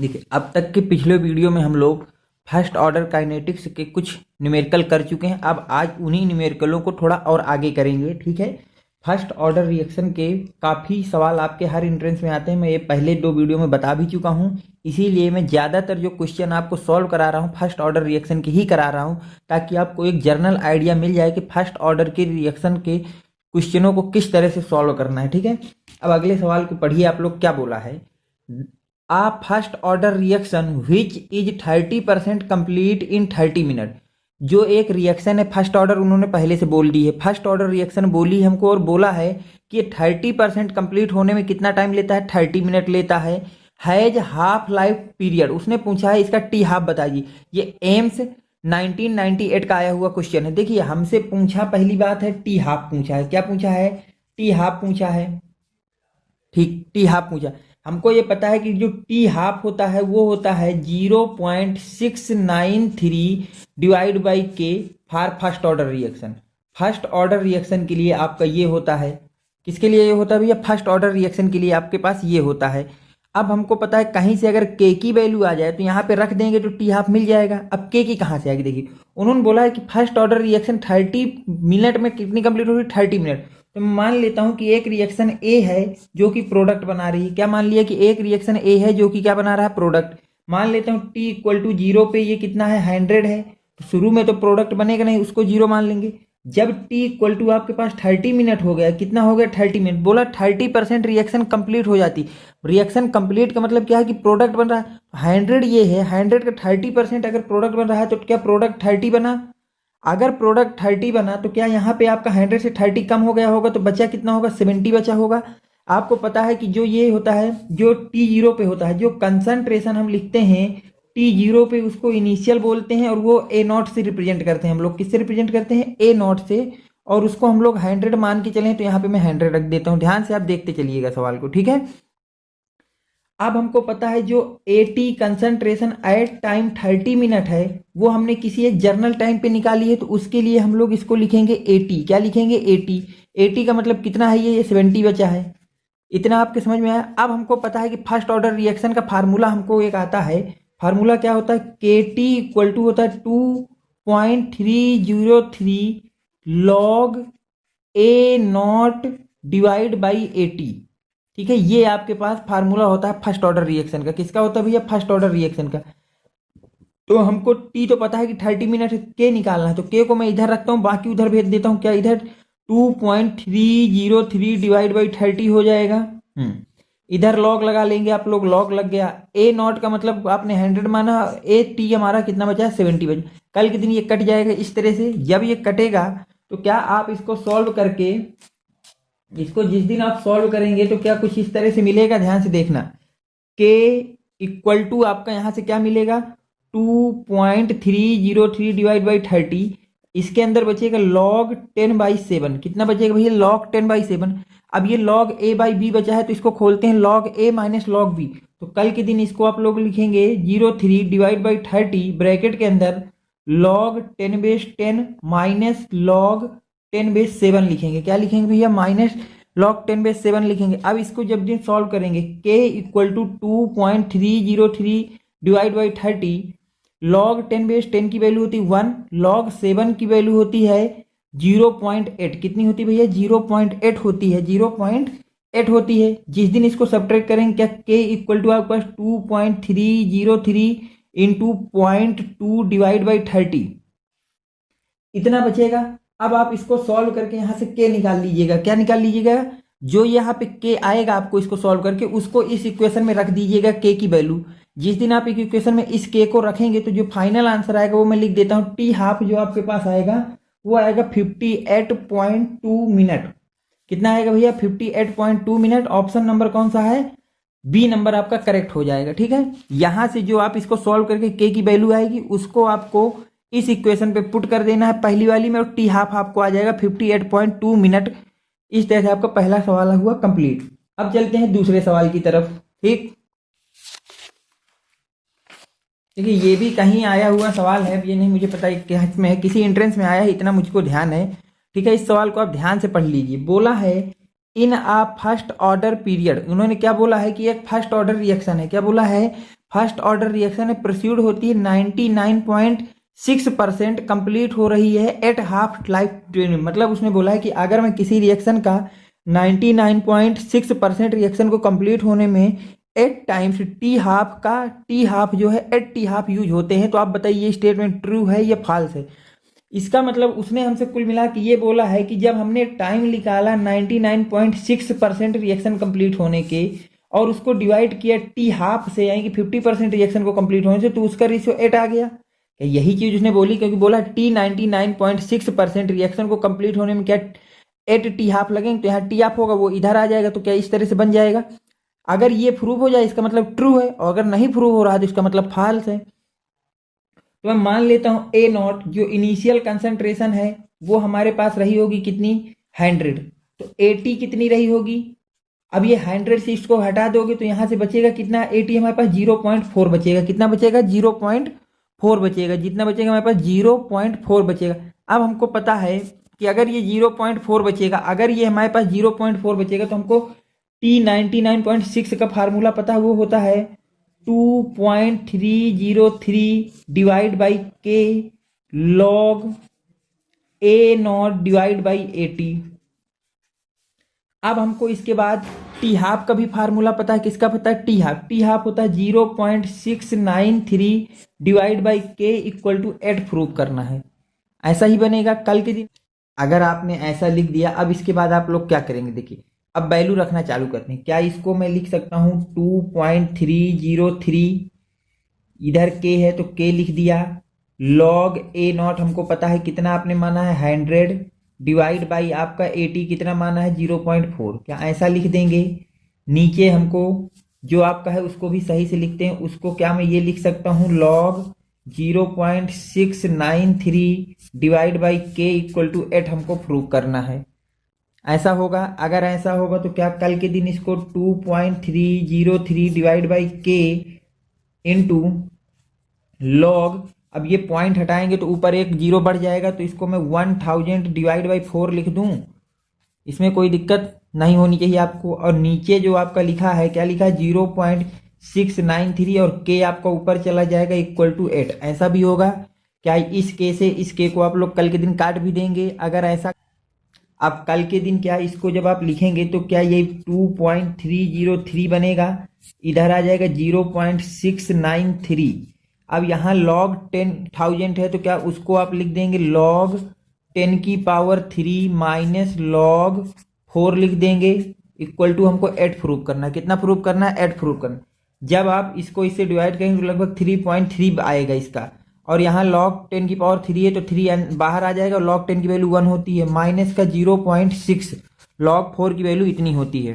देखिए, अब तक के पिछले वीडियो में हम लोग फर्स्ट ऑर्डर काइनेटिक्स के कुछ न्यूमेरिकल कर चुके हैं। अब आज उन्हीं न्यूमेरिकलों को थोड़ा और आगे करेंगे, ठीक है। फर्स्ट ऑर्डर रिएक्शन के काफ़ी सवाल आपके हर एंट्रेंस में आते हैं, मैं ये पहले 2 वीडियो में बता भी चुका हूँ। इसीलिए मैं ज़्यादातर जो क्वेश्चन आपको सॉल्व करा रहा हूँ फर्स्ट ऑर्डर रिएक्शन के ही करा रहा हूँ, ताकि आपको एक जनरल आइडिया मिल जाए कि फर्स्ट ऑर्डर के रिएक्शन के क्वेश्चनों को किस तरह से सॉल्व करना है, ठीक है। अब अगले सवाल को पढ़िए, आप लोग क्या बोला है। A first order reaction which is 30% complete in 30 minute. जो एक रिएक्शन है फर्स्ट ऑर्डर, उन्होंने पहले से बोल दी है, फर्स्ट ऑर्डर रिएक्शन बोली हमको और बोला है कि 30% कंप्लीट होने में कितना टाइम लेता है, 30 मिनट लेता है। हैज हाफ लाइफ पीरियड, उसने पूछा है इसका टी हाफ बताइए। ये एम्स 1998 का आया हुआ क्वेश्चन है। देखिए, हमसे पूछा, पहली बात है टी हाफ पूछा है। क्या पूछा है? टी हाफ पूछा है, ठीक, टी हाफ पूछा। हमको ये पता है कि जो टी हाफ होता है वो होता है 0.693 डिवाइड बाई के for first order reaction. First order reaction के लिए आपका ये होता है, किसके लिए ये होता है भैया? फर्स्ट ऑर्डर रिएक्शन के लिए आपके पास ये होता है। अब हमको पता है कहीं से अगर के की वैल्यू आ जाए तो यहाँ पे रख देंगे तो टी हाफ मिल जाएगा। अब के की कहाँ से आएगी? देखिए, उन्होंने बोला है कि फर्स्ट ऑर्डर रिएक्शन 30 मिनट में कितनी कंप्लीट होगी? 30 मिनट। तो मैं मान लेता हूं कि एक रिएक्शन ए है जो कि प्रोडक्ट बना रही है। क्या मान लिया कि एक रिएक्शन ए है जो कि क्या बना रहा है? प्रोडक्ट। मान लेता हूं टी इक्वल टू 0 पे ये कितना है? 100 है। तो शुरू में तो प्रोडक्ट बनेगा नहीं, उसको 0 मान लेंगे। जब टी इक्वल टू आपके पास 30 मिनट हो गया, कितना हो गया? 30 मिनट। बोला 30% रिएक्शन कंप्लीट हो जाती। रिएक्शन कंप्लीट का मतलब क्या है कि प्रोडक्ट बन रहा है। 100 ये है, 100 का 30% अगर प्रोडक्ट बन रहा है तो क्या प्रोडक्ट 30 बना? अगर प्रोडक्ट 30 बना तो क्या यहाँ पे आपका 100 से 30 कम हो गया होगा, तो बचा कितना होगा? 70 बचा होगा। आपको पता है कि जो ये होता है, जो T0 पे होता है, जो कंसंट्रेशन हम लिखते हैं T0 पे, उसको इनिशियल बोलते हैं और वो A0 से रिप्रेजेंट करते हैं। हम लोग किससे रिप्रेजेंट करते हैं? A0 से। और उसको हम लोग 100 मान के चलें तो यहाँ पे मैं 100 रख देता हूँ। ध्यान से आप देखते चलिएगा सवाल को, ठीक है। अब हमको पता है जो AT concentration at time 30 minute है वो हमने किसी एक जर्नल टाइम पे निकाली है, तो उसके लिए हम लोग इसको लिखेंगे AT। क्या लिखेंगे? AT। AT का मतलब कितना है? ये 70 बचा है। इतना आपके समझ में आया? अब हमको पता है कि फर्स्ट ऑर्डर रिएक्शन का फार्मूला हमको एक आता है। फार्मूला क्या होता है? KT इक्वल टू होता है 2.303 log A0 divide by AT, ठीक है। ये आपके पास फार्मूला होता है फर्स्ट ऑर्डर रिएक्शन का। किसका होता है भैया? फर्स्ट ऑर्डर रिएक्शन का। तो हमको टी तो पता है कि 30 मिनट के निकालना है, तो के को मैं इधर रखता हूँ, बाकी उधर भेज देता हूँ। क्या इधर 2.303 डिवाइड बाई 30 हो जाएगा। इधर लॉग लगा लेंगे आप लोग, लॉग लग गया। A0 का मतलब आपने 100 माना, AT हमारा कितना बचा? 70 बचा। कल के दिन ये कट जाएगा इस तरह से। जब ये कटेगा तो क्या आप इसको सॉल्व करके, इसको जिस दिन आप सॉल्व करेंगे तो क्या कुछ इस तरह से मिलेगा। ध्यान से देखना, के इक्वल टू आपका यहां से क्या मिलेगा? 2.303 डिवाइड बाई 30। इसके अंदर बचेगा log 10/7। कितना बचेगा भैया? log 10/7। अब ये log a बाई बी बचा है तो इसको खोलते हैं, log a minus log b। तो कल के दिन इसको आप लोग लिखेंगे 03 डिवाइड बाई 30 ब्रैकेट के अंदर log 10/10 माइनस log 10/7 लिखेंगे। क्या लिखेंगे भैया? माइनस log 10/7 लिखेंगे। अब इसको जब दिन सॉल्व करेंगे, k equal to 2.303 divide by 30, log 10/10 की वैल्यू होती है 1, log 7 की वैल्यू होती है 0.8। कितनी होती है भैया? 0.8 होती है, 0.8 होती है। जिस दिन इसको सब्ट्रैक्ट करेंगे, क्या k इक्वल टू आपके पास 2.303 इंटू 0.2 डिवाइड बाई 30, इतना बचेगा। अब आप इसको सॉल्व करके यहां से के निकाल लीजिएगा। क्या निकाल लीजिएगा? जो यहाँ पे के आएगा आपको इसको सॉल्व करके उसको इस इक्वेशन में रख दीजिएगा, के की वैल्यू। जिस दिन आप एक इक्वेशन में इस के को रखेंगे तो जो फाइनल आंसर आएगा वो मैं लिख देता हूँ। टी हाफ जो आपके पास आएगा वो आएगा 58.2 मिनट। कितना आएगा भैया? 58.2 मिनट। ऑप्शन नंबर कौन सा है? बी नंबर आपका करेक्ट हो जाएगा, ठीक है। यहां से जो आप इसको सॉल्व करके के की वैल्यू आएगी उसको आपको इस इक्वेशन पे पुट कर देना है पहली वाली में, और टी हाफ आपको आ जाएगा 58.2 मिनट। इस तरह से आपका पहला सवाल हुआ कंप्लीट। अब चलते हैं दूसरे सवाल की तरफ, ठीक। देखिए, ये भी कहीं आया हुआ सवाल है, ये नहीं मुझे पता क्या इसमें है, किसी एंट्रेंस में आया है, इतना मुझको ध्यान है, ठीक है। इस सवाल को आप ध्यान से पढ़ लीजिए। बोला है इन आ फर्स्ट ऑर्डर पीरियड, उन्होंने क्या बोला है कि एक फर्स्ट ऑर्डर रिएक्शन है। क्या बोला है? फर्स्ट ऑर्डर रिएक्शन है प्रोसीड होती है 99.6% कंप्लीट हो रही है एट हाफ लाइफ टाइम। मतलब उसने बोला है कि अगर मैं किसी रिएक्शन का 99.6% रिएक्शन को कंप्लीट होने में 8 टाइम्स टी हाफ जो है 8 टी हाफ यूज होते हैं, तो आप बताइए ये स्टेटमेंट ट्रू है या फॉल्स है। इसका मतलब उसने हमसे कुल मिला के ये बोला है कि जब हमने टाइम निकाला 99.6% रिएक्शन कंप्लीट होने के और उसको डिवाइड किया टी हाफ से, यानी कि 50% रिएक्शन को कंप्लीट होने से, तो उसका रेशियो 8 आ गया। यही चीज उसने बोली, क्योंकि बोला टी 99.6% रिएक्शन को कंप्लीट होने में क्या 8 टी हाफ लगेंगे, तो यहाँ टी हाफ होगा वो इधर आ जाएगा, तो क्या इस तरह से बन जाएगा। अगर ये प्रूव हो जाए इसका मतलब ट्रू है, और अगर नहीं प्रूव हो रहा तो इसका मतलब फॉल्स है। तो मैं मान लेता हूं ए नॉट जो इनिशियल कंसंट्रेशन है वो हमारे पास रही होगी कितनी 100, तो 80 कितनी रही होगी। अब ये 100 से इसको हटा दोगे तो यहां से बचेगा कितना 80, हमारे पास 0.4 बचेगा। कितना बचेगा 0.4 बचेगा, जितना बचेगा हमारे पास 0.4 बचेगा। अब हमको पता है कि अगर ये 0.4 बचेगा, अगर ये हमारे पास 0.4 बचेगा तो हमको T99.6 का फार्मूला पता है, वो होता है 2.303 डिवाइड बाई के log A naught divide by 80। अब हमको इसके बाद टी हाफ का भी फार्मूला पता है। किसका पता है टी हाफ होता है 0.693 डिवाइड बाई के इक्वल टू 8 प्रूव करना है। ऐसा ही बनेगा कल के दिन। अगर आपने ऐसा लिख दिया, अब इसके बाद आप लोग क्या करेंगे, देखिए अब वैल्यू रखना चालू करते हैं। क्या इसको मैं लिख सकता हूं 2.303, इधर के है तो के लिख दिया, लॉग ए नॉट हमको पता है कितना आपने माना है 100 डिवाइड बाई आपका 80 कितना माना है 0.4। क्या ऐसा लिख देंगे। नीचे हमको जो आपका है उसको भी सही से लिखते हैं, उसको क्या मैं ये लिख सकता हूं लॉग 0.693 डिवाइड बाई के इक्वल टू 8 हमको प्रूव करना है। ऐसा होगा। अगर ऐसा होगा तो क्या कल के दिन इसको 2.303 डिवाइड बाई के इंटू लॉग, अब ये पॉइंट हटाएंगे तो ऊपर एक जीरो बढ़ जाएगा, तो इसको मैं 1000 डिवाइड बाई 4 लिख दूं, इसमें कोई दिक्कत नहीं होनी चाहिए आपको। और नीचे जो आपका लिखा है, क्या लिखा है 0.693 और के आपका ऊपर चला जाएगा इक्वल टू 8। ऐसा भी होगा। क्या इस के से इस के को आप लोग कल के दिन काट भी देंगे। अगर ऐसा अब कल के दिन क्या इसको जब आप लिखेंगे तो क्या ये 2.303 बनेगा, इधर आ जाएगा 0.693। अब यहाँ लॉग 10,000 है तो क्या उसको आप लिख देंगे लॉग 10 की पावर 3 माइनस लॉग 4 लिख देंगे इक्वल टू हमको 8 प्रूव करना है। कितना प्रूव करना है 8 प्रूव करना। जब आप इसको इससे डिवाइड करेंगे तो लगभग 3.3 आएगा इसका, और यहाँ log 10 की पावर 3 है तो 3 बाहर आ जाएगा, और log 10 की वैल्यू 1 होती है, माइनस का 0.6, log 4 की वैल्यू इतनी होती है।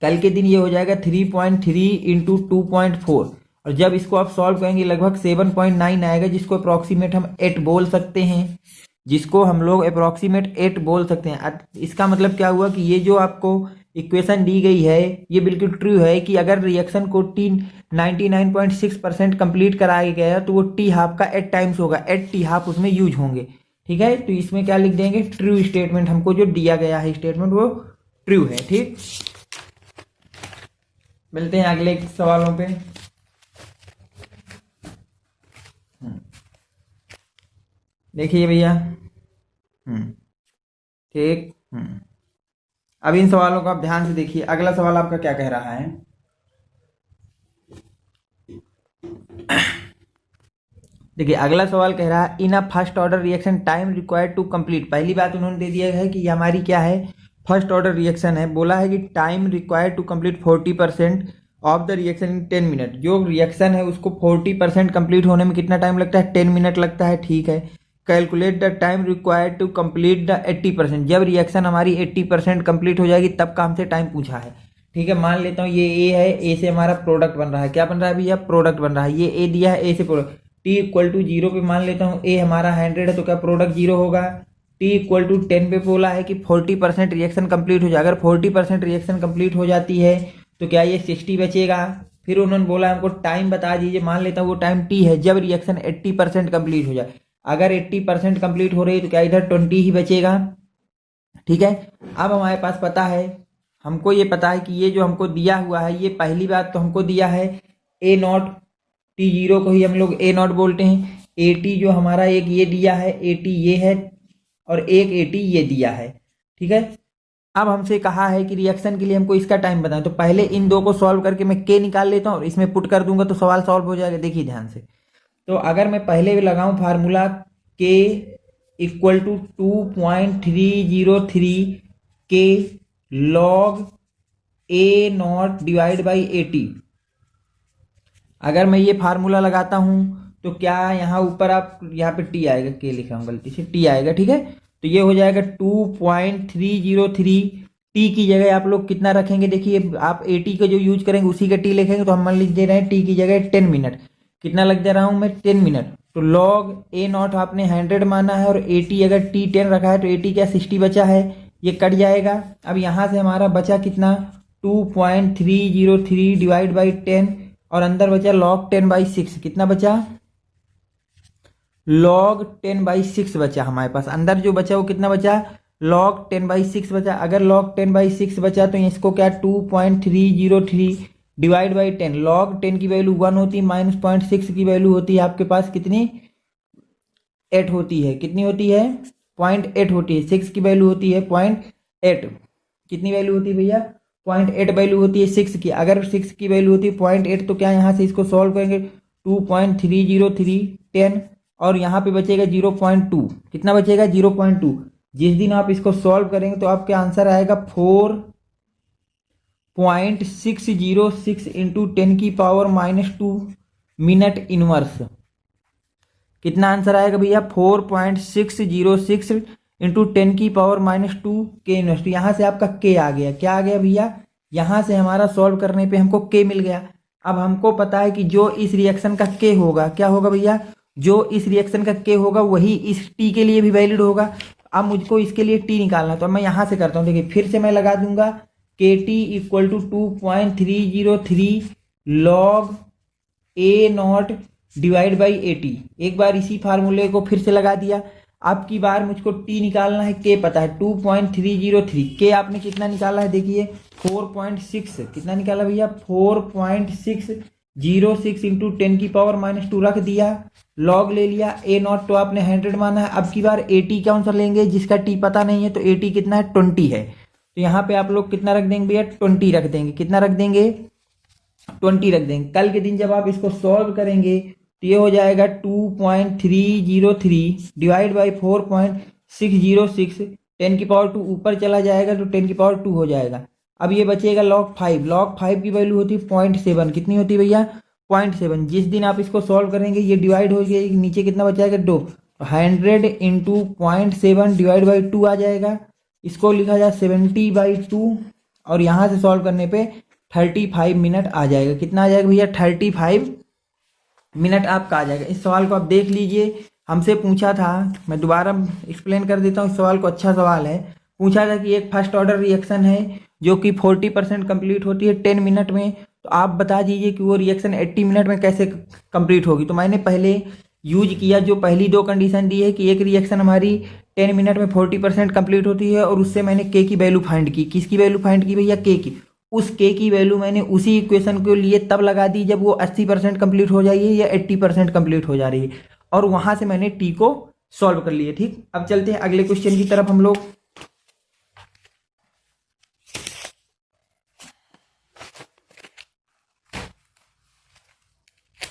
कल के दिन ये हो जाएगा 3.3 इंटू 2.4, और जब इसको आप सॉल्व करेंगे लगभग 7.9 आएगा, जिसको अप्रोक्सीमेट हम 8 बोल सकते हैं, जिसको हम लोग अप्रोक्सीमेट 8 बोल सकते हैं। इसका मतलब क्या हुआ कि ये जो आपको इक्वेशन दी गई है ये बिल्कुल ट्रू है कि अगर रिएक्शन को 99.6% कंप्लीट कराया गया तो वो टी हाफ का 8 टाइम्स होगा, 8 टी हाफ उसमें यूज होंगे। ठीक है, तो इसमें क्या लिख देंगे ट्रू स्टेटमेंट, हमको जो दिया गया है स्टेटमेंट वो ट्रू है। ठीक, मिलते हैं अगले सवालों पे। देखिए भैया, ठीक, अब इन सवालों को आप ध्यान से देखिए। अगला सवाल आपका क्या कह रहा है, देखिए अगला सवाल कह रहा है in a first order reaction time required to complete. पहली बात उन्होंने दे दिया है कि ये हमारी क्या है फर्स्ट ऑर्डर रिएक्शन है। बोला है कि time required to complete 40% of the reaction in 10 minute. जो रिएक्शन है उसको 40% कंप्लीट होने में कितना टाइम लगता है 10 मिनट लगता है। ठीक है, calculate the time required to complete the 80%। जब रिएक्शन हमारी 80% कंप्लीट हो जाएगी तब का हमसे टाइम पूछा है। ठीक है, मान लेता हूँ ये ए है, ए से हमारा प्रोडक्ट बन रहा है। क्या बन रहा है भैया प्रोडक्ट बन रहा है। ये ए दिया है, ए से प्रोडक्ट टी इक्वल टू 0 पे मान लेता हूँ ए हमारा 100 है तो क्या प्रोडक्ट 0 होगा। टी इक्वल टू 10 पे बोला है कि 40% रिएक्शन कंप्लीट हो जाए। अगर 40% रिएक्शन कंप्लीट हो जाती है तो क्या ये 60 बचेगा। फिर उन्होंने बोला हमको टाइम बता दीजिए, मान लेता हूँ वो टाइम टी है जब रिएक्शन 80% कंप्लीट हो जाए। अगर 80% कंप्लीट हो रही है तो क्या इधर 20 ही बचेगा। ठीक है, अब हमारे पास पता है, हमको ये पता है कि ये जो हमको दिया हुआ है, ये पहली बात तो हमको दिया है ए नॉट, टी जीरो को ही हम लोग ए नॉट बोलते हैं। ए टी जो हमारा एक ये दिया है, ए टी ये है और एक ए टी ये दिया है, ठीक है। अब हमसे कहा है कि रिएक्शन के लिए हमको इसका टाइम बताएं, तो पहले इन दो को सॉल्व करके मैं के निकाल लेता हूँ और इसमें पुट कर दूंगा तो सवाल सॉल्व हो जाएगा। देखिए ध्यान से, तो अगर मैं पहले लगाऊं फार्मूला के इक्वल टू 2.303 के log A naught divide by A T, अगर मैं ये फार्मूला लगाता हूं तो क्या यहाँ ऊपर आप यहाँ पे टी आएगा, के लिखा हूँ गलती से, टी आएगा, ठीक है। तो ये हो जाएगा 2.303। टी की जगह आप लोग कितना रखेंगे, देखिए आप ए टी का जो यूज करेंगे उसी का टी लिखेंगे, तो हम मान लिख दे रहे हैं टी की जगह 10 मिनट। कितना लग जा रहा हूँ मैं, 10 मिनट। तो लॉग ए नॉट आपने 100 माना है और ए टी अगर टी 10 रखा है तो ए टी क्या 60 बचा है, ये कट जाएगा। अब यहाँ से हमारा बचा कितना, 2.303 डिवाइड बाई 10 और अंदर बचा log 10/6। कितना बचा, log 10/6 बचा हमारे पास। अंदर जो बचा वो कितना बचा, log 10/6 बचा। अगर log 10/6 बचा तो इसको क्या 2.303 डिवाइड बाई 10, log 10 की वैल्यू 1 होती है, माइनस 0.6 की वैल्यू होती है आपके पास कितनी, 8 होती है। कितनी होती है, 0.8 होती है। 6 की वैल्यू होती है 0.8। कितनी वैल्यू होती है भैया, 0.8 वैल्यू होती है 6 की। अगर 6 की वैल्यू होती है 0.8 तो क्या यहाँ से इसको सॉल्व करेंगे, 2.303 10 और यहाँ पे बचेगा 0.2। कितना बचेगा, 0.2। जिस दिन आप इसको सॉल्व करेंगे तो आपका आंसर आएगा 4.606 इंटू 10⁻⁻² मिनट इनवर्स। कितना आंसर आएगा भैया, 4.606 इंटू 10⁻⁻² के इनवर्स। यहाँ से आपका के आ गया, क्या आ गया भैया, यहाँ से हमारा सॉल्व करने पे हमको के मिल गया। अब हमको पता है कि जो इस रिएक्शन का के होगा, क्या होगा भैया, जो इस रिएक्शन का के होगा वही इस टी के लिए भी वैलिड होगा। अब मुझको इसके लिए टी निकालना, तो मैं यहाँ से करता हूँ। देखिए फिर से मैं लगा दूंगा K T equal to 2.303 log A naught divide by A T. एक बार इसी फार्मूले को फिर से लगा दिया। अब की बार मुझको टी निकालना है, के पता है 2.303। के आपने कितना निकाला है, देखिए 4.6। कितना निकाला भैया, 4.606 इंटू 10⁻⁻² रख दिया, लॉग ले लिया। ए नॉट तो आपने 100 माना है। अब की बार ए टी कौन सा लेंगे, जिसका टी पता नहीं है, तो ए टी कितना है, 20 है। तो यहाँ पे आप लोग कितना रख देंगे भैया, 20 रख देंगे। कितना रख देंगे, 20 रख देंगे। कल के दिन जब आप इसको सॉल्व करेंगे तो ये हो जाएगा 2.303 डिवाइड बाई 4.606, 10⁻² ऊपर चला जाएगा तो 10⁻² हो जाएगा। अब ये बचेगा log 5। log 5 की वैल्यू होती है 0.7। कितनी होती है भैया, 0.7। जिस दिन आप इसको सॉल्व करेंगे ये डिवाइड हो जाएगी, नीचे कितना बचाएगा 2, 100 इंटू 0.7 डिवाइड बाई 2 आ जाएगा। इसको लिखा जाए 70/2 और यहाँ से सॉल्व करने पे 35 मिनट आ जाएगा। कितना आ जाएगा भैया, 35 मिनट आपका आ जाएगा। इस सवाल को आप देख लीजिए, हमसे पूछा था, मैं दोबारा एक्सप्लेन कर देता हूँ इस सवाल को, अच्छा सवाल है। पूछा था कि एक फर्स्ट ऑर्डर रिएक्शन है जो कि 40% कंप्लीट होती है 10 मिनट में, तो आप बता दीजिए कि वो रिएक्शन 80 मिनट में कैसे कंप्लीट होगी। तो मैंने पहले यूज किया जो पहली दो कंडीशन दी है कि एक रिएक्शन हमारी 10 मिनट में 40% कंप्लीट होती है, और उससे मैंने के की वैल्यू फाइंड की। किसकी वैल्यू फाइंड की भैया, के की। उस के की वैल्यू मैंने उसी इक्वेशन के लिए तब लगा दी जब वो 80% कंप्लीट हो जाइए या 80% कंप्लीट हो जा रही है, और वहां से मैंने टी को सॉल्व कर लिया। ठीक, अब चलते हैं अगले क्वेश्चन की तरफ हम लोग।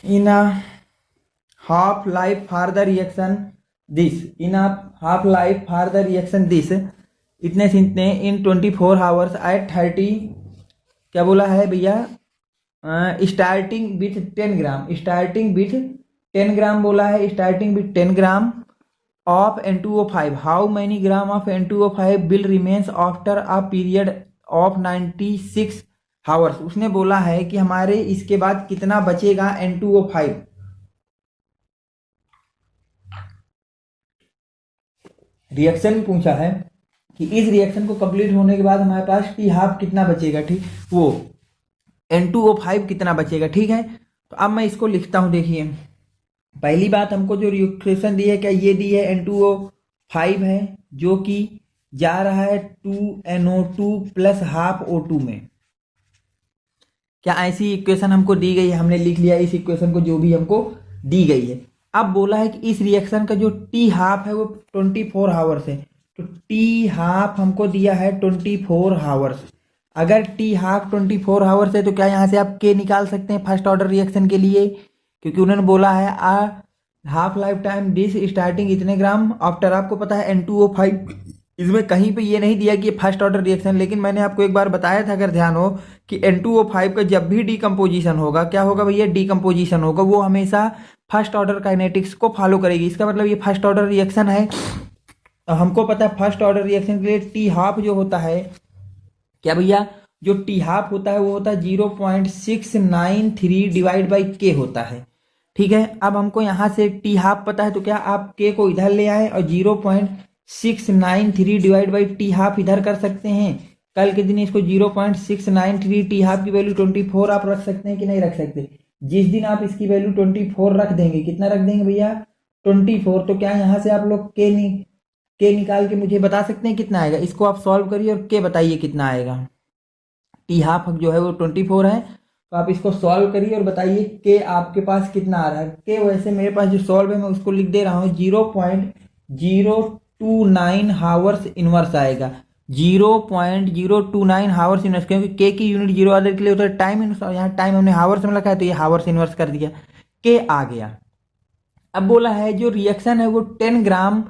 इन half life for the reaction this, in a half life for the reaction this, इतने से इतने in 24 hours at 30, क्या बोला है भैया, starting with 10 gram, starting with 10 ग्राम बोला है, starting with 10 gram of N2O5, how many gram of N2O5 will remains after a period of 96 hours. उसने बोला है कि हमारे इसके बाद कितना बचेगा N2O5। रिएक्शन पूछा है कि इस रिएक्शन को कंप्लीट होने के बाद हमारे पास टी हाफ कितना बचेगा, ठीक, वो N2O5 कितना बचेगा। ठीक है, तो अब मैं इसको लिखता हूं। देखिए पहली बात, हमको जो रिएक्शन दी है, क्या ये दी है N2O5 है जो कि जा रहा है 2NO2 प्लस हाफ O2 में। क्या ऐसी इक्वेशन हमको दी गई है, हमने लिख लिया इस इक्वेशन को जो भी हमको दी गई है। अब बोला है कि इस रिएक्शन का जो टी हाफ है वो 24 हावर्स है, तो टी हाफ हमको दिया है 24 हावर्स। अगर टी हाफ 24 हावर्स है तो क्या यहाँ से आप के निकाल सकते हैं फर्स्ट ऑर्डर रिएक्शन के लिए, क्योंकि उन्होंने बोला है a half life time this starting इतने ग्राम आफ्टर, आपको पता है N2O5, इसमें कहीं पे ये नहीं दिया कि ये फर्स्ट ऑर्डर रिएक्शन, लेकिन मैंने आपको एक बार बताया था अगर ध्यान हो कि N2O5 का जब भी डीकम्पोजिशन होगा, क्या होगा भैया, डीकम्पोजिशन होगा, वो हमेशा फर्स्ट ऑर्डर काइनेटिक्स को फॉलो करेगी। इसका मतलब ये फर्स्ट ऑर्डर रिएक्शन है। तो हमको पता है फर्स्ट ऑर्डर रिएक्शन के लिए टी हाफ जो होता है, क्या भैया, जो टी हाफ होता है वो होता है 0.693 डिवाइड बाई के होता है। ठीक है, अब हमको यहाँ से टी हाफ पता है तो क्या आप के को इधर ले आए और 0.693 डिवाइड बाई टी हाफ इधर कर सकते हैं। कल के दिन इसको 0.693 टी हाफ की वैल्यू 24 आप रख सकते हैं कि नहीं रख सकते। जिस दिन आप इसकी वैल्यू 24 रख देंगे, कितना रख देंगे भैया, 24, तो क्या यहाँ से आप लोग के निकाल के मुझे बता सकते हैं कितना आएगा। इसको आप सॉल्व करिए और के बताइए कितना आएगा। टी हाफ जो है वो 24 है, तो आप इसको सॉल्व करिए और बताइए के आपके पास कितना आ रहा है। के वैसे मेरे पास जो सॉल्व है मैं उसको लिख दे रहा हूँ, 0.029 हावर्स इनवर्स आएगा, 0.029 हावर्स इनवर्स, क्योंकि के की यूनिट जीरो आवर के लिए होता है टाइम इनवर्स, यहाँ टाइम हमने हावर्स में लिखा है तो ये हावर्स इनवर्स कर दिया, के आ गया। अब बोला है जो रिएक्शन है वो 10 ग्राम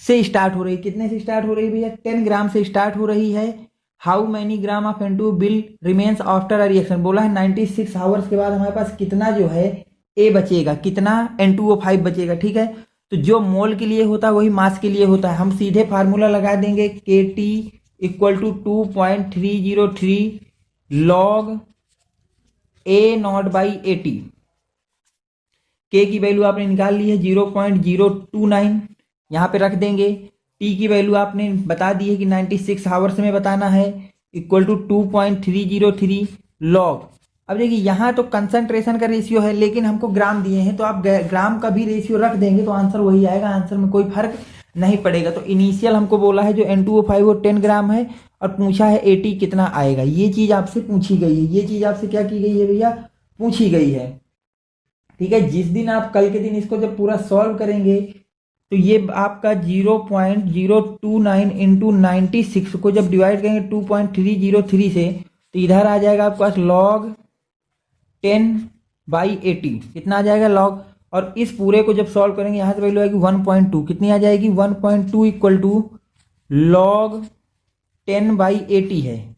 से स्टार्ट हो रही है। कितने से स्टार्ट हो रही है भैया, 10 ग्राम से स्टार्ट हो रही है। How many gram of N2 will remains after a reaction, बोला है 96 आवर्स के बाद हमारे पास कितना जो है ए बचेगा, कितना N2O5 बचेगा। ठीक है, तो जो मोल के लिए होता है वही मास के लिए होता है। हम सीधे फार्मूला लगा देंगे KT equal to 2.303 log A naught by AT। के की वैल्यू आपने निकाल ली है 0.029, यहाँ पे रख देंगे। टी की वैल्यू आपने बता दी है कि 96 आवर्स में बताना है, इक्वल टू 2.303 लॉग। अब देखिए यहाँ तो कंसंट्रेशन का रेशियो है लेकिन हमको ग्राम दिए हैं, तो आप ग्राम का भी रेशियो रख देंगे तो आंसर वही आएगा, आंसर में कोई फर्क नहीं पड़ेगा। तो इनिशियल हमको बोला है जो N2O5 वो 10 ग्राम है और पूछा है AT कितना आएगा, ये चीज आपसे पूछी गई है। ये चीज आपसे क्या की गई है भैया, पूछी गई है। ठीक है, जिस दिन आप कल के दिन इसको जब पूरा सॉल्व करेंगे तो ये आपका 0.029 इंटू 96 को जब डिवाइड करेंगे 2.303 से, तो इधर आ जाएगा आपके पास लॉग 10/80, कितना आ जाएगा लॉग। और इस पूरे को जब सॉल्व करेंगे यहाँ से वैल्यू आएगी 1.2, कितनी आ जाएगी 1.2 इक्वल टू लॉग 10/80 है।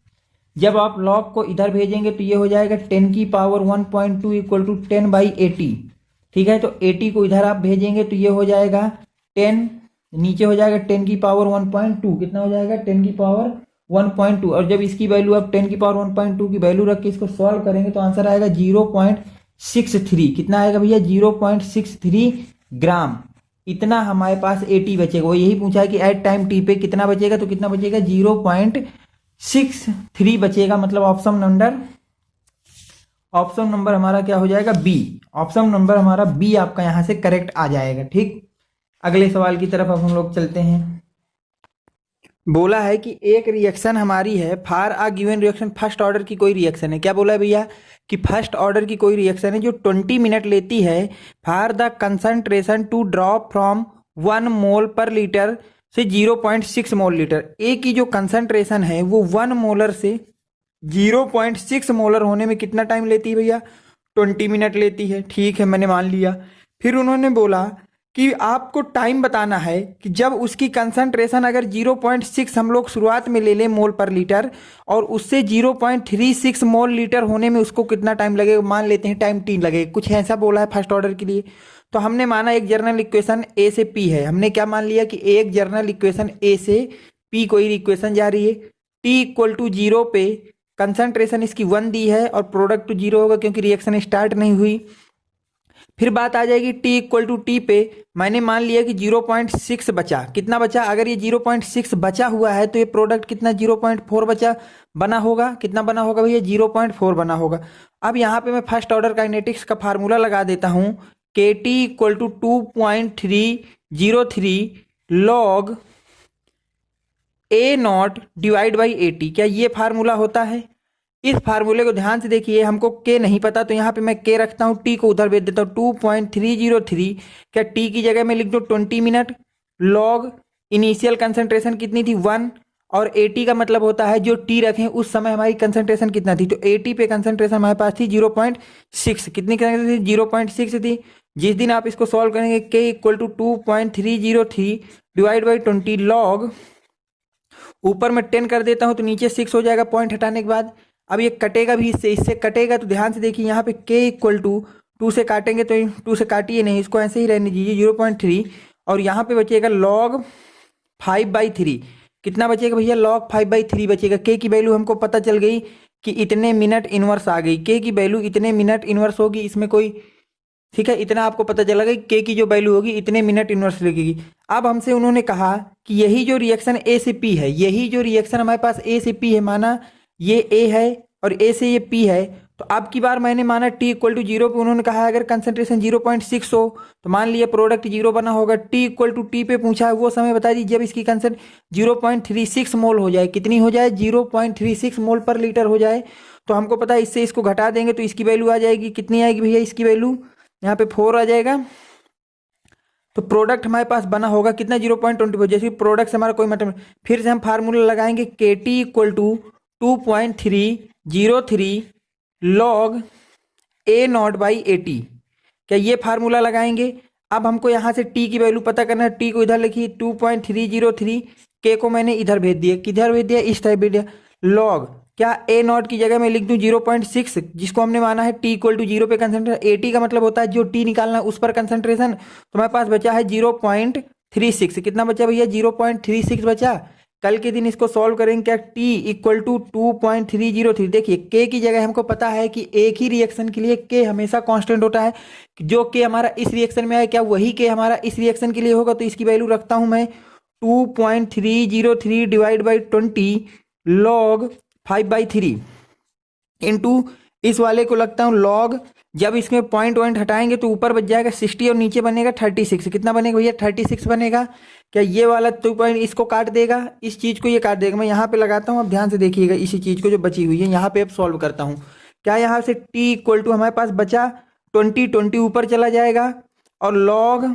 जब आप लॉग को इधर भेजेंगे तो ये हो जाएगा 10 की पावर 1.2 इक्वल टू 10/80। ठीक है, तो 80 को इधर आप भेजेंगे तो ये हो जाएगा 10, नीचे हो जाएगा 10 की पावर 1.2, कितना हो जाएगा 10 की पावर 1.2। और जब इसकी वैल्यू आप 10 की पावर 1.2 की वैल्यू रख के इसको सॉल्व करेंगे तो आंसर आएगा 0.63, कितना आएगा भैया 0.63 ग्राम। इतना हमारे पास AT बचेगा। वो यही पूछा है कि एट टाइम टी पे कितना बचेगा, तो कितना बचेगा 0.63 बचेगा। मतलब ऑप्शन नंबर हमारा क्या हो जाएगा, बी। ऑप्शन नंबर हमारा बी आपका यहां से करेक्ट आ जाएगा। ठीक, अगले सवाल की तरफ अब हम लोग चलते हैं। बोला है कि एक रिएक्शन हमारी है for a given reaction, first order की कोई रिएक्शन है। क्या बोला है भैया कि फर्स्ट ऑर्डर की कोई रिएक्शन है जो 20 मिनट लेती है for the concentration to drop from 1 mole per litre से 0.6 मोल लीटर। ए की जो कंसंट्रेशन है वो 1 मोलर से 0.6 मोलर होने में कितना टाइम लेती है भैया, 20 मिनट लेती है। ठीक है, मैंने मान लिया। फिर उन्होंने बोला कि आपको टाइम बताना है कि जब उसकी कंसंट्रेशन अगर 0.6 हम लोग शुरुआत में ले लें मोल पर लीटर और उससे 0.36 मोल लीटर होने में उसको कितना टाइम लगेगा, मान लेते हैं टाइम 3 लगेगा, कुछ ऐसा बोला है फर्स्ट ऑर्डर के लिए। तो हमने माना एक जनरल इक्वेशन ए से पी है, हमने क्या मान लिया कि एक जनरल इक्वेशन ए से पी कोई इक्वेशन जा रही है। टी इक्वल टू 0 पे कंसंट्रेशन इसकी 1 दी है और प्रोडक्ट टू 0 होगा क्योंकि रिएक्शन स्टार्ट नहीं हुई। फिर बात आ जाएगी टी इक्वल टू टी पे, मैंने मान लिया कि 0.6 बचा। कितना बचा, अगर ये 0.6 बचा हुआ है तो ये प्रोडक्ट कितना 0.4 बचा बना होगा। कितना बना होगा भैया 0.4 बना होगा। अब यहाँ पे मैं फर्स्ट ऑर्डर काइनेटिक्स का फार्मूला लगा देता हूँ, K T equal to 2.303 log A naught divide by 80। क्या ये फार्मूला होता है। इस फार्मूले को ध्यान से देखिए, हमको के नहीं पता तो यहाँ पे मैं के रखता हूँ, टी को उधर भेज देता हूँ 2.303। क्या टी की जगह में लिख दो 20 मिनट, लॉग इनिशियल कंसंट्रेशन कितनी थी 1, और 80 का मतलब होता है जो टी रखें उस समय हमारी कंसंट्रेशन कितना थी, तो 80 पे कंसंट्रेशन हमारे पास थी 0.6। कितनी थी 0.6 थी। जिस दिन आप इसको सॉल्व करेंगे K equal to 2.303 divide by 20 log, ऊपर में 10 कर देता हूं तो नीचे 6 हो जाएगा पॉइंट हटाने के बाद। अब ये कटेगा भी, इससे कटेगा, तो ध्यान से देखिए यहाँ पे के इक्वल टू 2 से काटेंगे तो 2 से काटिए नहीं, इसको ऐसे ही रहने दीजिए 0.3, और यहाँ पे बचेगा लॉग 5/3। कितना बचेगा भैया, लॉग 5/3 बचेगा। के की वैल्यू हमको पता चल गई कि इतने मिनट इनवर्स आ गई, के की वैल्यू इतने मिनट इनवर्स होगी, इसमें कोई, ठीक है, इतना आपको पता चला कि के की जो वैल्यू होगी इतने मिनट इनवर्स लगेगी। अब हमसे उन्होंने कहा कि यही जो रिएक्शन ए से पी है, यही जो रिएक्शन हमारे पास ए से पी है, माना ये ए है और ए से ये पी है, तो अब की बार मैंने माना टी इक्वल टू 0 पे, उन्होंने कहा अगर कंसंट्रेशन 0.6 हो तो मान लिया प्रोडक्ट 0 बना होगा। टी इक्वल टू टी पे पूछा है, वो समय बता दीजिए जब इसकी कंसंट 0.36 मोल हो जाए। कितनी हो जाए, 0.36 मोल पर लीटर हो जाए। तो हमको पता है इससे इसको घटा देंगे तो इसकी वैल्यू आ जाएगी, कितनी आएगी भैया इसकी वैल्यू, यहाँ पे 4 आ जाएगा। तो प्रोडक्ट हमारे पास बना होगा कितना, 0.24। जैसे प्रोडक्ट से हमारा कोई मतलब, फिर से हम फार्मूला लगाएंगे K T equal to 2.303 log A naught by 80। क्या ये फार्मूला लगाएंगे। अब हमको यहाँ से टी की वैल्यू पता करना है, टी को इधर लिखिए 2.303, के को मैंने इधर भेज दिया, किधर भेज दिया, इस टाइप भेज दिया। लॉग क्या ए नॉट की जगह मैं लिख दूं 0.6, जिसको हमने माना है टी इक्वल टू 0 पे कंसंट्रेशन, 80 का मतलब होता है जो टी निकालना है उस पर कंसंट्रेशन। तो हमारे पास बचा है 0.36। कितना बचा भैया, 0.36 बचा। कल के दिन इसको सॉल्व करेंगे, क्या टी इक्वल टू 2.303। देखिए के की जगह हमको पता है कि एक ही रिएक्शन के लिए के हमेशा कांस्टेंट होता है, जो के हमारा इस रिएक्शन में है क्या वही के हमारा इस रिएक्शन के लिए होगा। तो इसकी वैल्यू रखता हूं मैं 2.303 डिवाइड बाई 20 लॉग 5/3 इंटू इस वाले को लगता हूं लॉग, जब इसमें पॉइंट हटाएंगे तो ऊपर बच जाएगा 60 और नीचे बनेगा 36। कितना बनेगा भैया, 36 बनेगा। क्या ये वाला 2 पॉइंट इसको काट देगा, इस चीज को ये काट देगा। मैं यहाँ पे लगाता हूँ, अब ध्यान से देखिएगा इसी चीज को जो बची हुई है यहाँ पे अब सॉल्व करता हूँ। क्या यहाँ से टी इक्वल टू हमारे पास बचा 20 ऊपर चला जाएगा, और लॉग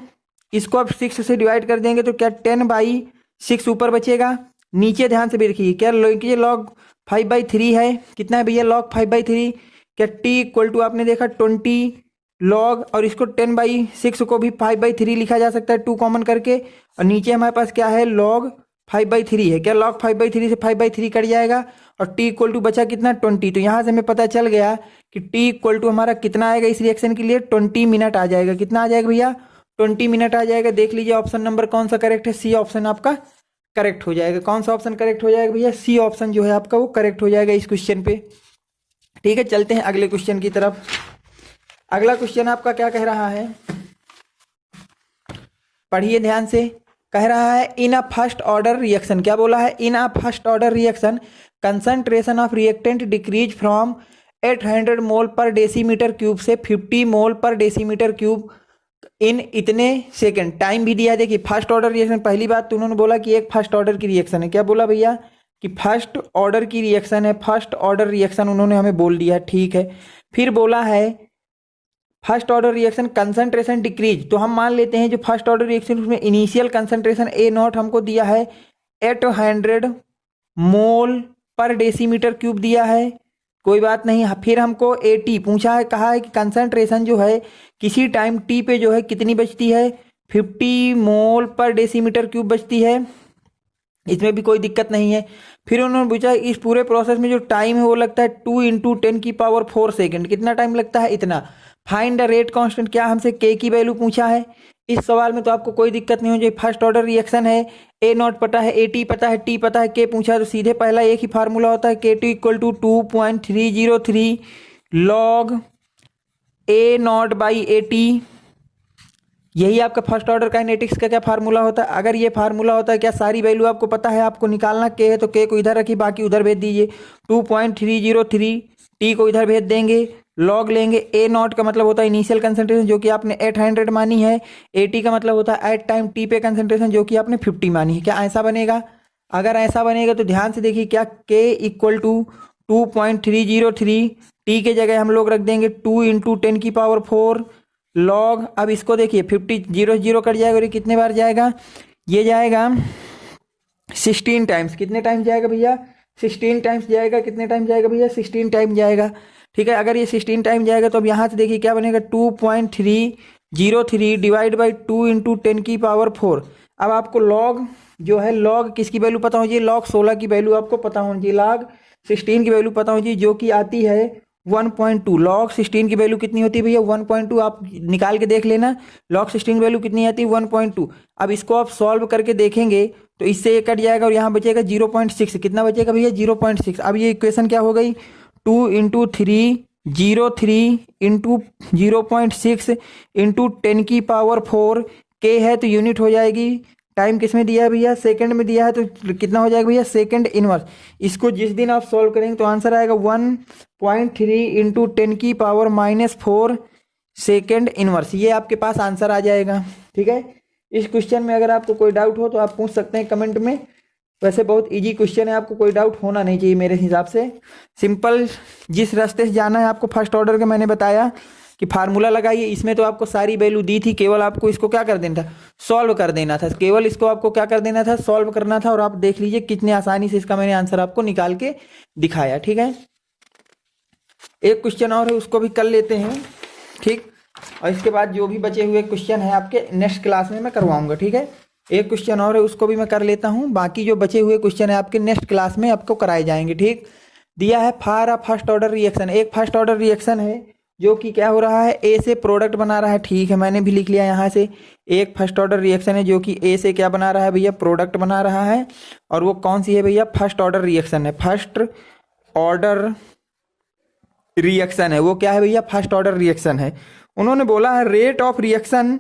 इसको अब 6 से डिवाइड कर देंगे तो क्या 10/6 ऊपर बचेगा। नीचे ध्यान से भी देखिए, क्या लॉग 5/3 है, कितना है भैया लॉग 5/3। क्या टी इक्वल टू आपने देखा 20 लॉग, और इसको 10/6 को भी 5/3 लिखा जा सकता है 2 कॉमन करके, और नीचे हमारे पास क्या है लॉग 5/3 है। क्या लॉग 5/3 से 5/3 कट जाएगा, और टी इक्वल टू बचा कितना 20। तो यहाँ से हमें पता चल गया कि टी इक्वल टू हमारा कितना आएगा इस रिएक्शन के लिए, 20 मिनट आ जाएगा। कितना आ जाएगा भैया, 20 मिनट आ जाएगा। देख लीजिए ऑप्शन नंबर कौन सा करेक्ट है, सी ऑप्शन आपका करेक्ट हो जाएगा। कौन सा ऑप्शन करेक्ट हो जाएगा भैया, सी ऑप्शन जो है आपका वो करेक्ट हो जाएगा इस क्वेश्चन पे। ठीक है, चलते हैं अगले क्वेश्चन की तरफ। अगला क्वेश्चन आपका क्या कह रहा है, पढ़िए ध्यान से। कह रहा है in a first order reaction, क्या बोला है, in a first order reaction concentration of reactant decrease from 800 mole per decimetre cube से 50 मोल पर डेसीमीटर क्यूब इन इतने सेकंड। टाइम भी दिया है। देखिए फर्स्ट ऑर्डर रिएक्शन, पहली बात तो उन्होंने बोला कि एक फर्स्ट ऑर्डर की रिएक्शन है। क्या बोला भैया कि फर्स्ट ऑर्डर की रिएक्शन है, फर्स्ट ऑर्डर रिएक्शन उन्होंने हमें बोल दिया, ठीक है। फिर बोला है first order reaction concentration decrease, तो हम मान लेते हैं जो फर्स्ट ऑर्डर रिएक्शन उसमें इनिशियल कंसंट्रेशन ए नॉट हमको दिया है 800 मोल पर डेसीमीटर क्यूब दिया है, कोई बात नहीं। फिर हमको 80 पूछा है, कहा है कि कंसंट्रेशन जो है किसी टाइम टी पे जो है कितनी बचती है, 50 मोल पर डेसीमीटर क्यूब बचती है, इसमें भी कोई दिक्कत नहीं है। फिर उन्होंने पूछा इस पूरे प्रोसेस में जो टाइम है वो लगता है 2 × 10⁴ सेकेंड। कितना टाइम लगता है, इतना। फाइंड द रेट कांस्टेंट, क्या हमसे के की वैल्यू पूछा है। इस सवाल में तो आपको कोई दिक्कत नहीं हो जाए, फर्स्ट ऑर्डर रिएक्शन है, ए नॉट पता है, ए टी पता है, टी पता है, के पूछा है तो सीधे पहला एक ही फार्मूला होता है K T equal to 2.303 log A naught by A T. यही आपका फर्स्ट ऑर्डर काइनेटिक्स का क्या फार्मूला होता है। अगर ये फार्मूला होता है, क्या सारी वैल्यू आपको पता है, आपको निकालना के है तो के को इधर रखिए, बाकी उधर भेज दीजिए। 2.303 टी को इधर भेज देंगे, लॉग लेंगे ए नॉट का मतलब होता है इनिशियल कंसंट्रेशन जो कि आपने 800 मानी है, 80 का मतलब होता है एट टाइम टी पे कंसंट्रेशन जो कि आपने 50 मानी है। क्या ऐसा बनेगा, अगर ऐसा बनेगा तो ध्यान से देखिए क्या के इक्वल टू 2.303, टी के जगह हम लोग रख देंगे 2 इंटू 10⁴ लॉग। अब इसको देखिए 50 0 0 कट जाएगा और ये कितने बार जाएगा, ये जाएगा 16 टाइम्स। कितने टाइम्स जाएगा भैया, 16 टाइम्स जाएगा। कितने टाइम जाएगा भैया, 16 टाइम जाएगा। ठीक है, अगर ये 16 टाइम जाएगा तो अब यहाँ से देखिए क्या बनेगा, 2.303 डिवाइड बाई 2 इंटू 10⁴। अब आपको लॉग जो है, लॉग किसकी वैल्यू पता होनी चाहिए, लॉग 16 की वैल्यू आपको पता होनी चाहिए, लॉग 16 की वैल्यू पता होनी चाहिए, जो कि आती है 1.2। लॉग 16 की वैल्यू कितनी होती है भैया, 1.2। आप निकाल के देख लेना लॉग 16 की वैल्यू कितनी आती है, 1.2। अब इसको आप सॉल्व करके देखेंगे तो इससे ये कट जाएगा और यहाँ बचेगा 0.6। कितना बचेगा भैया, 0.6। अब ये इक्वेशन क्या हो गई, 2 इंटू 303 इंटू 0.6 इंटू 10⁴ के है तो यूनिट हो जाएगी। टाइम किस में दिया है भैया, सेकंड में दिया है, तो कितना हो जाएगा भैया, सेकंड इनवर्स। इसको जिस दिन आप सॉल्व करेंगे तो आंसर आएगा 1.3 इंटू 10⁻⁻4 सेकंड इनवर्स। ये आपके पास आंसर आ जाएगा। ठीक है, इस क्वेश्चन में अगर आपको कोई डाउट हो तो आप पूछ सकते हैं कमेंट में। वैसे बहुत इजी क्वेश्चन है, आपको कोई डाउट होना नहीं चाहिए मेरे हिसाब से। सिंपल जिस रास्ते से जाना है आपको, फर्स्ट ऑर्डर के मैंने बताया कि फार्मूला लगाइए, इसमें तो आपको सारी वैल्यू दी थी, केवल आपको इसको क्या कर देना था, सॉल्व कर देना था। केवल इसको आपको क्या कर देना था, सॉल्व करना था। और आप देख लीजिए कितनी आसानी से इसका मैंने आंसर आपको निकाल के दिखाया। ठीक है, एक क्वेश्चन और है, उसको भी कर लेते हैं। ठीक, और इसके बाद जो भी बचे हुए क्वेश्चन है आपके नेक्स्ट क्लास में मैं करवाऊंगा। ठीक है, एक क्वेश्चन और है, उसको भी मैं कर लेता हूँ। बाकी जो बचे हुए क्वेश्चन है आपके नेक्स्ट क्लास में आपको कराए जाएंगे। ठीक, दिया है for a first order reaction. एक फर्स्ट ऑर्डर रिएक्शन है जो कि क्या हो रहा है, ए से प्रोडक्ट बना रहा है। ठीक है, मैंने भी लिख लिया यहाँ से। एक फर्स्ट ऑर्डर रिएक्शन है जो कि ए से क्या बना रहा है भैया, प्रोडक्ट बना रहा है। और वो कौन सी है भैया, फर्स्ट ऑर्डर रिएक्शन है। फर्स्ट ऑर्डर रिएक्शन है, वो क्या है भैया, फर्स्ट ऑर्डर रिएक्शन है। उन्होंने बोला है रेट ऑफ रिएक्शन,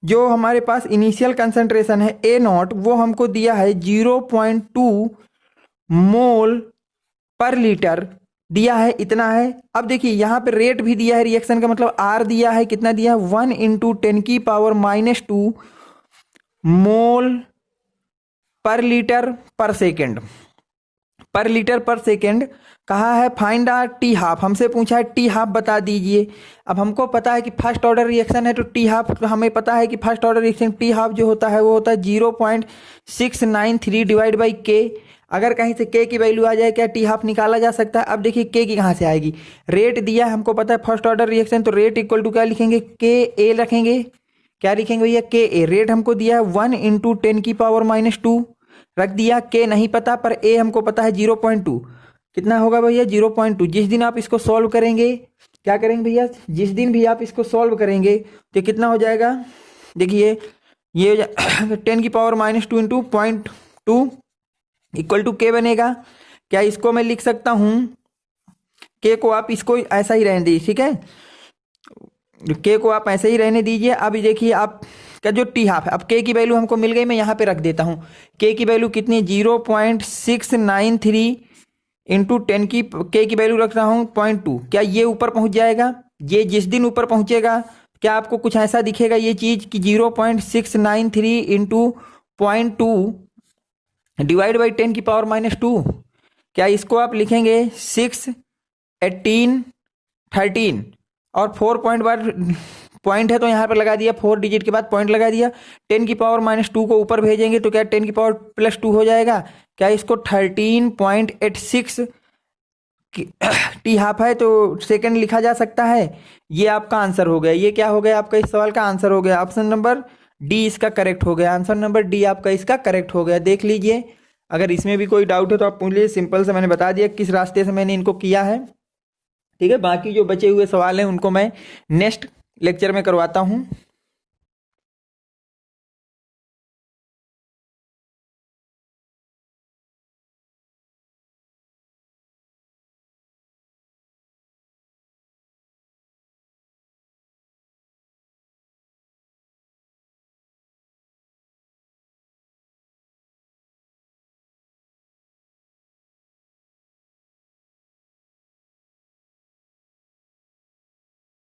जो हमारे पास इनिशियल कंसंट्रेशन है A0, वो हमको दिया है 0.2 मोल पर लीटर दिया है, इतना है। अब देखिए यहाँ पे रेट भी दिया है रिएक्शन का, मतलब आर दिया है, कितना दिया है, 1 इंटू 10⁻⁻2 मोल पर लीटर पर सेकेंड। पर लीटर पर सेकेंड कहा है। फाइंड द टी हाफ, हमसे पूछा है टी हाफ बता दीजिए। अब हमको पता है कि फर्स्ट ऑर्डर रिएक्शन है तो टी हाफ, हमें पता है कि first order reaction T half जो होता है वो होता है 0.693 डिवाइड बाई के। अगर कहीं से के की वैल्यू आ जाए क्या टी हाफ निकाला जा सकता है। अब देखिए के की कहाँ से आएगी, रेट दिया है हमको पता है फर्स्ट ऑर्डर रिएक्शन, तो रेट इक्वल टू क्या लिखेंगे, के ए रखेंगे। क्या लिखेंगे भैया, के ए। रेट हमको दिया है 1 इंटू 10⁻⁻2 रख दिया। के नहीं पता पर ए हमको पता है 0.2। कितना होगा भैया, 0.2। जिस दिन आप इसको सॉल्व करेंगे, क्या करेंगे भैया, जिस दिन भी आप इसको सॉल्व करेंगे तो कितना हो जाएगा, देखिए ये 10⁻⁻2 इंटू 0.2 इक्वल टू के बनेगा। क्या इसको मैं लिख सकता हूं, के को आप इसको ऐसा ही रहने दीजिए। ठीक है, के को आप ऐसे ही रहने दीजिए। अब देखिए आप का जो टी हाफ है, अब के की वैल्यू हमको मिल गई, मैं यहाँ पे रख देता हूँ। के की वैल्यू कितनी, 0.693 इंटू 10 की के की वैल्यू रख रहा हूँ 0.2। क्या ये ऊपर पहुँच जाएगा, ये जिस दिन ऊपर पहुँचेगा क्या आपको कुछ ऐसा दिखेगा ये चीज़ कि 0.693 इंटू 0.2 डिवाइड बाई 10⁻⁻2। क्या इसको आप लिखेंगे 6 18 13 और 4 पॉइंट बाद पॉइंट है तो यहाँ पर लगा दिया, 4 डिजिट के बाद पॉइंट लगा दिया। 10⁻⁻2 को ऊपर भेजेंगे तो क्या 10⁻+2 हो जाएगा। क्या इसको 13.86 टी हाफ है तो सेकंड लिखा जा सकता है। ये आपका आंसर हो गया। ये क्या हो गया, आपका इस सवाल का आंसर हो गया। ऑप्शन नंबर डी इसका करेक्ट हो गया। आंसर नंबर डी आपका इसका करेक्ट हो गया। देख लीजिए, अगर इसमें भी कोई डाउट है तो आप पूछ लीजिए। सिंपल से मैंने बता दिया किस रास्ते से मैंने इनको किया है। ठीक है, बाकी जो बचे हुए सवाल हैं उनको मैं नेक्स्ट लेक्चर में करवाता हूँ।